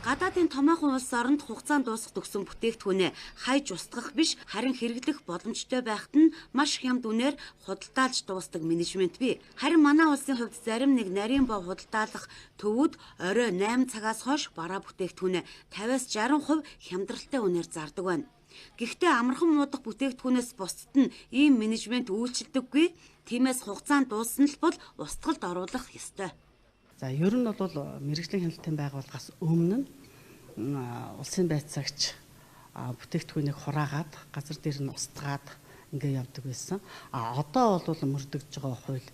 Гадаадын томоохон улс оронд хугацаанд дуусах төгсөн бүтээгдэхүүнээ хайж устгах биш, харин хэрэглэх боломжтой байхад нь маш хямд үнээр худалдаалж дуустдаг менежмент бий. Харин манай улсын хувьд зарим нэг нарийн боо худалдаалах төвүүд орой 8 цагаас хойш бараа бүтээгдэхүүнээ 50-60% хямдралтай үнээр зардаг байна. Гэхдээ амархан муудах бүтээгдэхүүнээс бусдад нь ийм менежмент үйлчилдэггүй. Тиймээс хугацаанд дууссан л бол устгалд оруулах ёстой. За ер нь бол мэргэжлийн хяналтын байгууллагаас өмнө улсын байцаагч бүтээгдэхүүнийг хураагаад газар дээр нь устгаад ингээ явдаг байсан. Одоо бол мөрдөгж байгаа хууль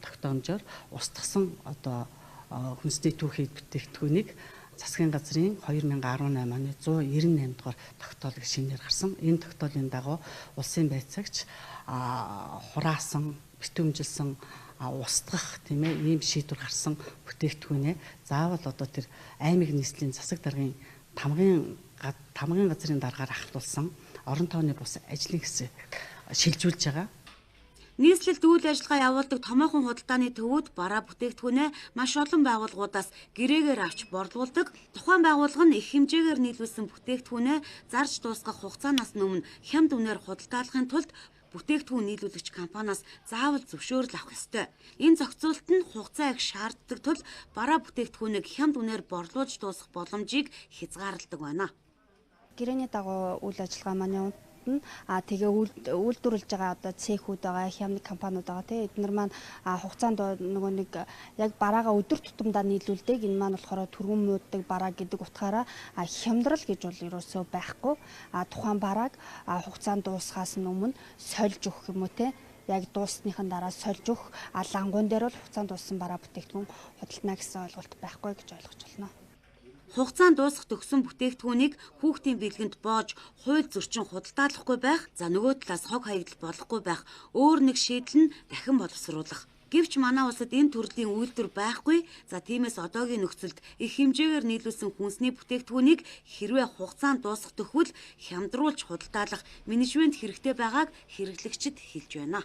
тогтоомжоор устгасан одоо хүнсний түүхий бүтээгдэхүүнийг засгийн газрын 2018 оны 198 дугаар тогтоолыг шинээр гарсан. Энэ тогтоолын дагуу улсын байцаагч хураасан, битүүмжилсэн устгах тийм ээ ийм шийдвэр гарсан бүтээгдэхүүнээ заавал одоо тэр аймаг нийслэлийн засаг даргын тамгын газрын даргаар ахтуулсан орон тооны бус ажлын хэсэг шилжүүлж байгаа. Нийслэлд үйл ажиллагаа явуулдаг томоохон худалдааны төвүүд бараа бүтээгдэхүүнээ маш олон байгууллагуудаас гэрээгээр авч борлуулдаг. Тухайн байгууллага нь их хэмжээгээр нийлүүлсэн бүтээгдэхүүнээ зарж дуусгах хугацаанаас өмнө хямд үнээр худалдаалахын тулд бүтээгдэхүүн нийлүүлэгч компаниас заавал зөвшөөрөл авах ёстой. Энэ зохицуулалт нь хугацаа их шаарддаг тул бараа бүтээгдэхүүнийг хямд үнээр борлуулж дуусгах боломжийг хязгаарладаг байна. Гэрээний дагуу үйл ажиллагаа маань тэгээ үйлдвэрлэж байгаа одоо цехүүд байгаа, хямдны компаниуд байгаа тийм эдгээр маань хугацаанд нөгөө нэг яг бараагаа өдөр тутамдаа нийлүүлдэг. Энэ маань болохоор түргэн мууддаг бараа гэдэг утгаараа хямдрал гэж бол ерөөсөө байхгүй. Тухайн барааг хугацаанд дуусгаас өмнө сольж өгөх юм уу тийм яг дуусныхан дараа сольж өгөх лангуун дээр бол хугацаанд дууссан бараа бүтээгдэхүүн худалдана гэсэн ойлголт байхгүй гэж ойлгож байна. Хугацаанд дуусах төгсөн бүтээгдэхүүнийг хүүхдийн бэлгэнд боож хууль зөрчин худалдаалахгүй байх, за нөгөө талаас хог хаягдал болохгүй байх өөр нэг шийдэл нь дахин боловсруулах. Гэвч манай улсад энэ төрлийн үйлдвэр байхгүй. За тиймээс одоогийн нөхцөлд их хэмжээгээр нийлүүлсэн хүнсний бүтээгдэхүүнийг хэрвээ хугацаанд дуусах төгвөл хямдруулж худалдаалах менежмент хэрэгтэй байгааг хэрэглэгчид хэлж байна.